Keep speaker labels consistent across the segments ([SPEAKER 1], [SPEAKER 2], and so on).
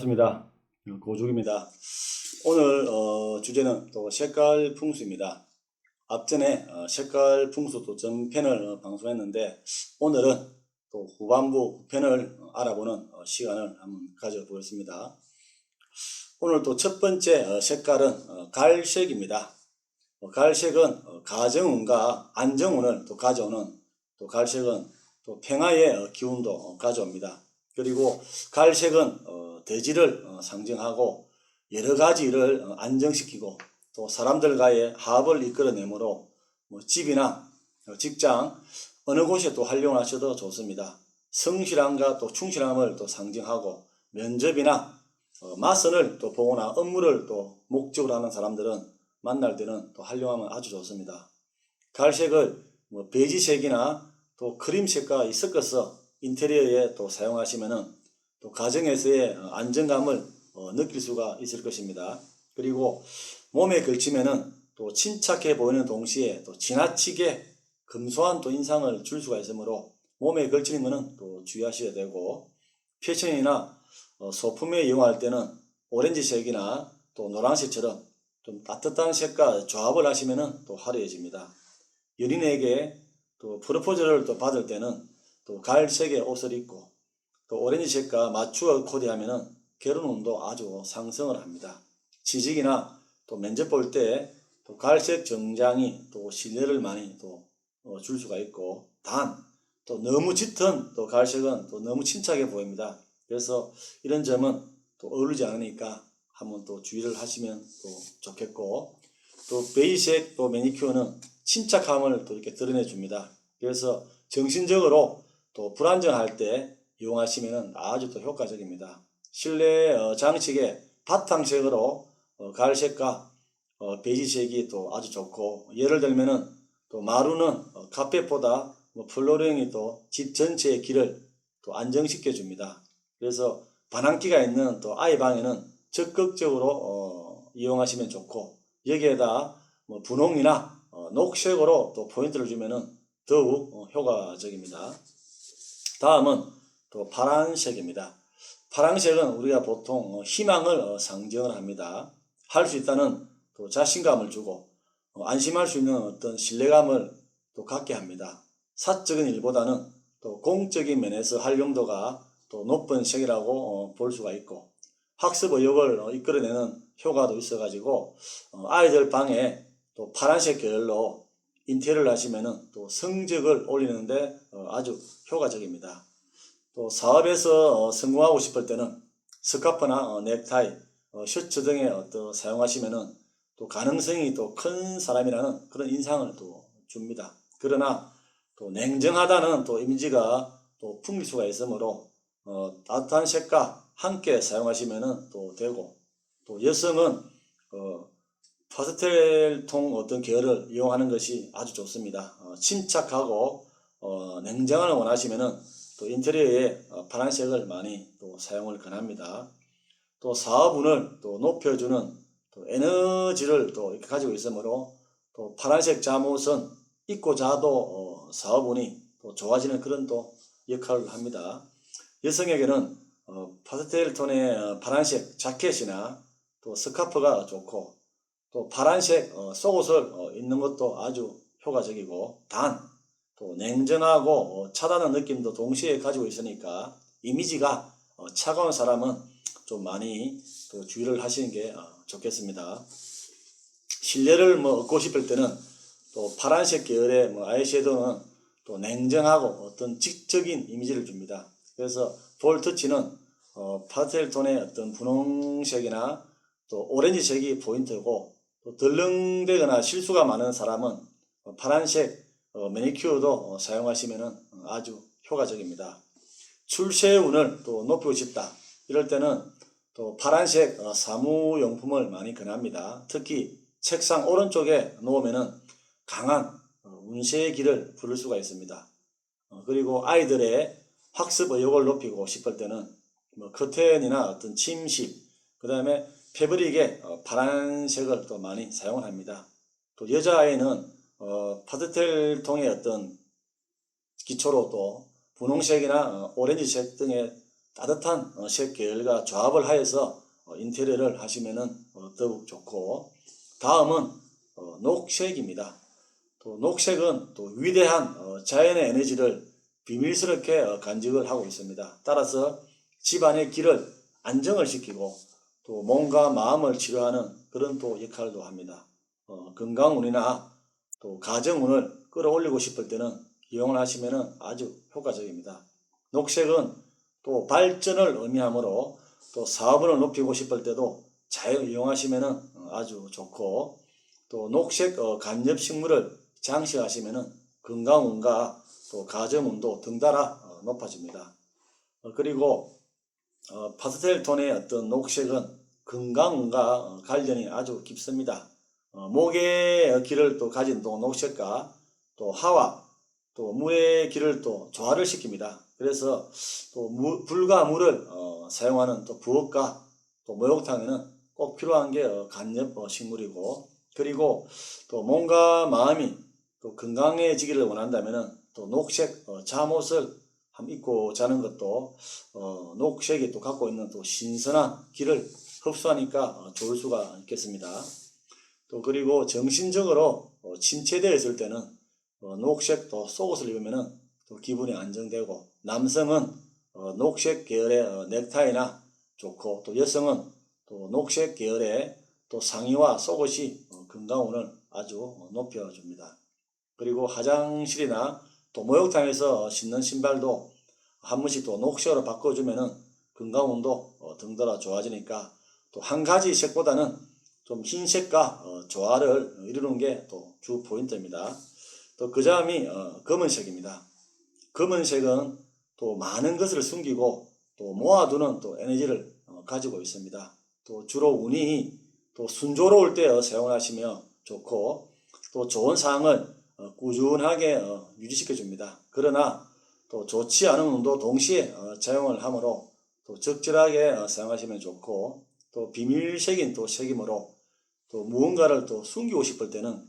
[SPEAKER 1] 반갑습니다. 고죽입니다. 오늘 주제는 또 색깔 풍수입니다. 앞전에 색깔 풍수 또 전편을 방송했는데 오늘은 또 후반부 후편을 알아보는 시간을 한번 가져보겠습니다. 오늘 또 첫 번째 색깔은 갈색입니다. 갈색은 가정운과 안정운을 또 가져오는, 또 갈색은 또 평화의 기운도 가져옵니다. 그리고 갈색은 대지를 상징하고 여러 가지 일을 안정시키고 또 사람들과의 화합을 이끌어내므로 집이나 직장 어느 곳에 또 활용하셔도 좋습니다. 성실함과 또 충실함을 또 상징하고 면접이나 맞선을 또 보거나 업무를 또 목적으로 하는 사람들은 만날 때는 또 활용하면 아주 좋습니다. 갈색을 베이지색이나 또 크림색과 섞어서 인테리어에 또 사용하시면은 또 가정에서의 안정감을 느낄 수가 있을 것입니다. 그리고 몸에 걸치면은 또 침착해 보이는 동시에 또 지나치게 검소한 또 인상을 줄 수가 있으므로 몸에 걸치는 것은 또 주의하셔야 되고, 패션이나 소품에 이용할 때는 오렌지색이나 또 노란색처럼 좀 따뜻한 색과 조합을 하시면은 또 화려해집니다. 연인에게 또 프로포즈를 또 받을 때는 또 갈색의 옷을 입고 또 오렌지색과 맞추어 코디하면은 결혼운도 아주 상승을 합니다. 취직이나 또 면접 볼 때 또 갈색 정장이 또 신뢰를 많이 또 줄 수가 있고, 단 또 너무 짙은 또 갈색은 또 너무 침착해 보입니다. 그래서 이런 점은 또 어울리지 않으니까 한번 또 주의를 하시면 또 좋겠고, 또 베이지색 또 매니큐어는 침착함을 또 이렇게 드러내 줍니다. 그래서 정신적으로 또 불안정할 때 이용하시면 아주 또 효과적입니다. 실내 장식의 바탕색으로 갈색과 베이지색이 또 아주 좋고, 예를 들면은 또 마루는 카펫보다 플로링이 또 집 전체의 길을 또 안정시켜 줍니다. 그래서 반항기가 있는 또 아이 방에는 적극적으로 이용하시면 좋고, 여기에다 분홍이나 녹색으로 또 포인트를 주면은 더욱 효과적입니다. 다음은 또 파란색입니다. 파란색은 우리가 보통 희망을 상징을 합니다. 할 수 있다는 또 자신감을 주고 안심할 수 있는 어떤 신뢰감을 또 갖게 합니다. 사적인 일보다는 또 공적인 면에서 활용도가 또 높은 색이라고 볼 수가 있고, 학습 의욕을 이끌어내는 효과도 있어가지고 아이들 방에 또 파란색 계열로 인테리어를 하시면은 또 성적을 올리는데 아주 효과적입니다. 또 사업에서 성공하고 싶을 때는 스카프나 넥타이, 셔츠 등에 사용하시면은 또 가능성이 또 큰 사람이라는 그런 인상을 또 줍니다. 그러나 또 냉정하다는 또 이미지가 또 풍길 수가 있으므로 따뜻한 색과 함께 사용하시면은 또 되고, 또 여성은 파스텔 통 어떤 계열을 이용하는 것이 아주 좋습니다. 침착하고 냉정함을 원하시면은 또 인테리어에 파란색을 많이 또 사용을 권합니다. 또 사업운을 또 높여주는 또 에너지를 또 이렇게 가지고 있으므로 또 파란색 잠옷은 입고 자도 사업운이 또 좋아지는 그런 또 역할을 합니다. 여성에게는 파스텔 톤의 파란색 자켓이나 또 스카프가 좋고, 또 파란색 속옷을 입는 것도 아주 효과적이고, 단 또 냉정하고 차다는 느낌도 동시에 가지고 있으니까 이미지가 차가운 사람은 좀 많이 또 주의를 하시는 게 좋겠습니다. 신뢰를 얻고 싶을 때는 또 파란색 계열의 아이섀도우는 또 냉정하고 어떤 지적인 이미지를 줍니다. 그래서 볼 터치는 파스텔 톤의 어떤 분홍색이나 또 오렌지색이 포인트고, 또 덜렁대거나 실수가 많은 사람은 파란색 매니큐어도 사용하시면 아주 효과적입니다. 출세운을 또 높이고 싶다 이럴 때는 또 파란색 사무용품을 많이 권합니다. 특히 책상 오른쪽에 놓으면은 강한 운세의 길을 부를 수가 있습니다. 그리고 아이들의 학습 의욕을 높이고 싶을 때는 커튼이나 어떤 침실, 그 다음에 패브릭에 파란색을 또 많이 사용을 합니다. 또 여자아이는 파스텔 통의 어떤 기초로 또 분홍색이나 오렌지색 등의 따뜻한 색 계열과 조합을 하여서 인테리어를 하시면은 더욱 좋고, 다음은 녹색입니다. 또 녹색은 또 위대한 자연의 에너지를 비밀스럽게 간직을 하고 있습니다. 따라서 집안의 길을 안정을 시키고 또 몸과 마음을 치료하는 그런 또 역할도 합니다. 건강운이나 또 가정운을 끌어올리고 싶을 때는 이용을 하시면 아주 효과적입니다. 녹색은 또 발전을 의미하므로 또 사업을 높이고 싶을 때도 잘 이용하시면 아주 좋고, 또 녹색 간접식물을 장식하시면 건강운과 또 가정운도 등달아 높아집니다. 그리고 파스텔 톤의 어떤 녹색은 건강운과 관련이 아주 깊습니다. 목의 길을 또 가진 또 녹색과 또 하와 또 물의 길을 또 조화를 시킵니다. 그래서 또 불과 물을 사용하는 또 부엌과 또 목욕탕에는 꼭 필요한 게 간접 식물이고, 그리고 또 몸과 마음이 또 건강해지기를 원한다면은 또 녹색 잠옷을 한번 입고 자는 것도 녹색이 또 갖고 있는 또 신선한 기를 흡수하니까 좋을 수가 있겠습니다. 또 그리고 정신적으로 침체되어 있을 때는 녹색 또 속옷을 입으면은 또 기분이 안정되고, 남성은 녹색 계열의 넥타이나 좋고, 또 여성은 또 녹색 계열의 또 상의와 속옷이 건강운을 아주 높여줍니다. 그리고 화장실이나 또 목욕탕에서 신는 신발도 한 번씩 또 녹색으로 바꿔주면은 건강운도 등달아 좋아지니까, 또 한 가지 색보다는 좀 흰색과 조화를 이루는 게 또 주 포인트입니다. 또 그 다음이 검은색입니다. 검은색은 또 많은 것을 숨기고 또 모아두는 또 에너지를 가지고 있습니다. 또 주로 운이 또 순조로울 때 사용하시며 좋고, 또 좋은 상황을 꾸준하게 유지시켜 줍니다. 그러나 또 좋지 않은 운도 동시에 사용을 하므로 또 적절하게 사용하시면 좋고, 또 비밀색인 또 색이므로 또 무언가를 또 숨기고 싶을 때는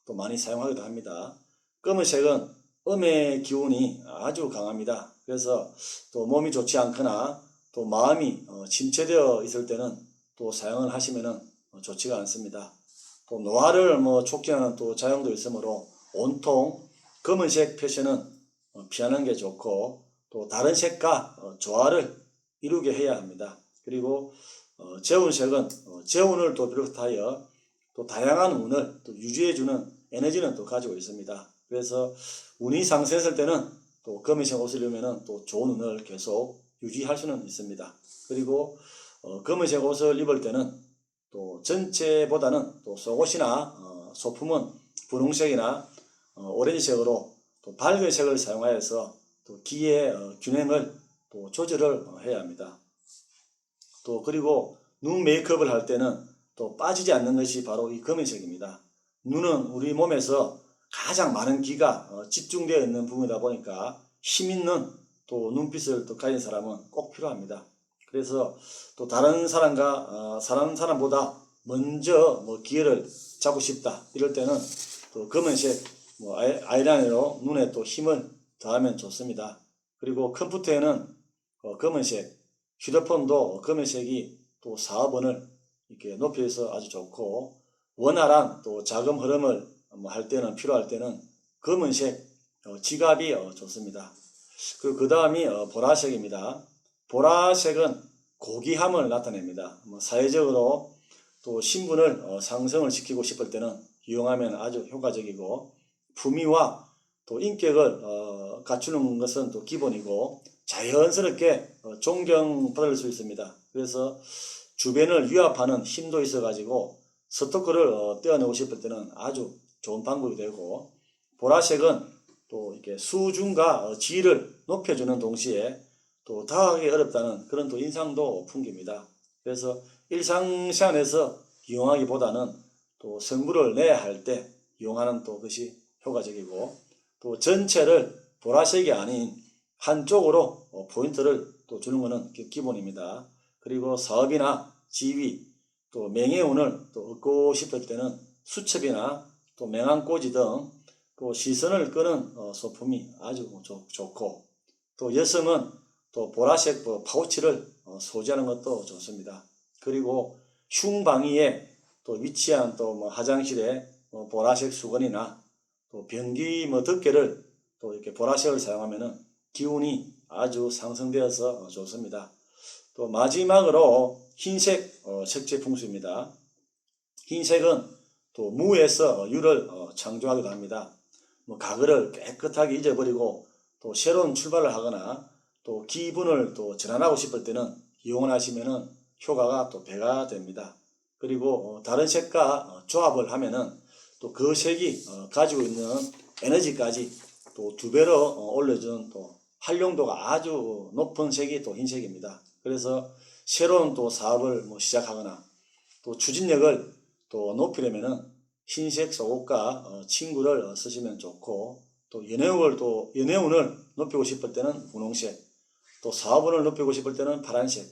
[SPEAKER 1] 또 많이 사용하기도 합니다. 검은색은 음의 기운이 아주 강합니다. 그래서 또 몸이 좋지 않거나 또 마음이 침체되어 있을 때는 또 사용을 하시면은 좋지가 않습니다. 또 노화를 촉진하는 또 작용도 있으므로 온통 검은색 패션은 피하는 게 좋고, 또 다른 색과 조화를 이루게 해야 합니다. 그리고 재운색은 재운을 또 비롯하여 또 다양한 운을 또 유지해주는 에너지는 또 가지고 있습니다. 그래서 운이 상승했을 때는 또 검은색 옷을 입으면 또 좋은 운을 계속 유지할 수는 있습니다. 그리고 검은색 옷을 입을 때는 또 전체보다는 또 속옷이나 소품은 분홍색이나 오렌지색으로 또 밝은 색을 사용하여서 또 기의 균형을 또 조절을 해야 합니다. 또 그리고 눈 메이크업을 할 때는 또 빠지지 않는 것이 바로 이 검은색입니다. 눈은 우리 몸에서 가장 많은 기가 집중되어 있는 부분이다 보니까 힘 있는 또 눈빛을 또 가진 사람은 꼭 필요합니다. 그래서 또 다른 사람보다 먼저 기회를 잡고 싶다 이럴 때는 또 검은색 아이라인으로 눈에 또 힘을 더하면 좋습니다. 그리고 컴퓨터에는 검은색, 휴대폰도 검은색이 또 사업원을 이렇게 높여서 아주 좋고, 원활한 또 자금 흐름을 할 때는 필요할 때는 검은색 지갑이 좋습니다. 그 다음이 보라색입니다. 보라색은 고귀함을 나타냅니다. 사회적으로 또 신분을 상승을 시키고 싶을 때는 이용하면 아주 효과적이고, 품위와 또 인격을 갖추는 것은 또 기본이고 자연스럽게 존경받을 수 있습니다. 그래서 주변을 위압하는 힘도 있어 가지고 스토커를 떼어내고 싶을 때는 아주 좋은 방법이 되고, 보라색은 또 이렇게 수준과 지위를 높여주는 동시에 또 다가가기 어렵다는 그런 또 인상도 풍깁니다. 그래서 일상생활에서 이용하기보다는 또 성부를 내야 할 때 이용하는 또 것이 효과적이고, 또 전체를 보라색이 아닌 한쪽으로 포인트를 또 주는 것은 기본입니다. 그리고 사업이나 지위 또 명예운을 또 얻고 싶을 때는 수첩이나 또 명함꽂이 등 또 시선을 끄는 소품이 아주 좋고, 또 여성은 또 보라색 파우치를 소지하는 것도 좋습니다. 그리고 흉방위에 또 위치한 또 화장실에 보라색 수건이나 또 변기 덮개를 또 이렇게 보라색을 사용하면은 기운이 아주 상승되어서 좋습니다. 또 마지막으로 흰색 색채 풍수입니다. 흰색은 또 무에서 유를 창조하기도 합니다. 과거를 깨끗하게 잊어버리고 또 새로운 출발을 하거나 또 기분을 또 전환하고 싶을 때는 이용하시면은 효과가 또 배가 됩니다. 그리고 다른 색과 조합을 하면은 또 그 색이 가지고 있는 에너지까지 또 2배로 올려주는 또 활용도가 아주 높은 색이 또 흰색입니다. 그래서 새로운 또 사업을 시작하거나 또 추진력을 또 높이려면은 흰색 속옷과 친구를 쓰시면 좋고, 또 연애운을 높이고 싶을 때는 분홍색, 또 사업운을 높이고 싶을 때는 파란색,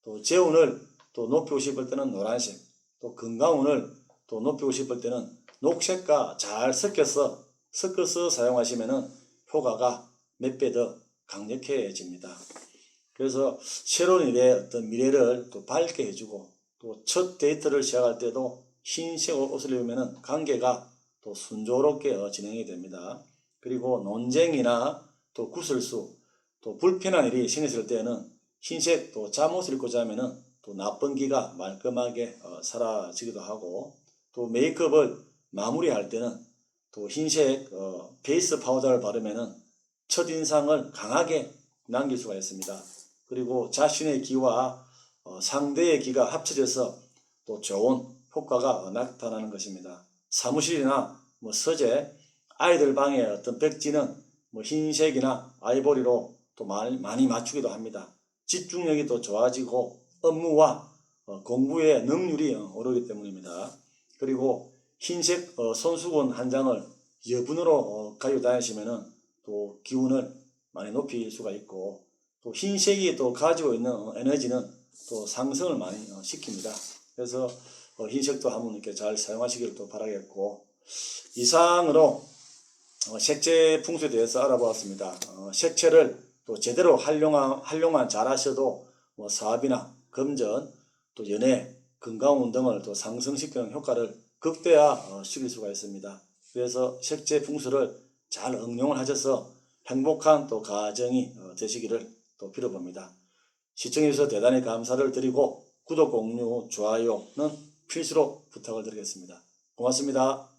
[SPEAKER 1] 또 재운을 또 높이고 싶을 때는 노란색, 또 건강운을 또 높이고 싶을 때는 녹색과 잘 섞어서 사용하시면은 효과가 몇 배 더 강력해집니다. 그래서 새로운 일의 어떤 미래를 또 밝게 해주고, 또 첫 데이트를 시작할 때도 흰색 옷을 입으면 관계가 또 순조롭게 진행이 됩니다. 그리고 논쟁이나 또 구설수, 또 불편한 일이 생겼을 때는 흰색 또 잠옷을 입고 자면은 또 나쁜 기가 말끔하게 사라지기도 하고, 또 메이크업을 마무리할 때는 또 흰색 베이스 파우더를 바르면은 첫인상을 강하게 남길 수가 있습니다. 그리고 자신의 기와 상대의 기가 합쳐져서 또 좋은 효과가 나타나는 것입니다. 사무실이나 서재, 아이들 방의 어떤 벽지는 흰색이나 아이보리로 또 많이 맞추기도 합니다. 집중력이 또 좋아지고 업무와 공부의 능률이 오르기 때문입니다. 그리고 흰색 손수건 한 장을 여분으로 가지고 다니시면은 또 기운을 많이 높일 수가 있고, 또 흰색이 또 가지고 있는 에너지는 또 상승을 많이 시킵니다. 그래서 흰색도 한번 이렇게 잘 사용하시기를 또 바라겠고, 이상으로 색채 풍수에 대해서 알아보았습니다. 색채를 또 제대로 활용만 잘 하셔도 사업이나 금전, 또 연애, 건강운 등을 또 상승시키는 효과를 극대화 시킬 수가 있습니다. 그래서 색채 풍수를 잘 응용을 하셔서 행복한 또 가정이 되시기를 또 빌어봅니다. 시청해 주셔서 대단히 감사를 드리고 구독, 공유, 좋아요는 필수로 부탁을 드리겠습니다. 고맙습니다.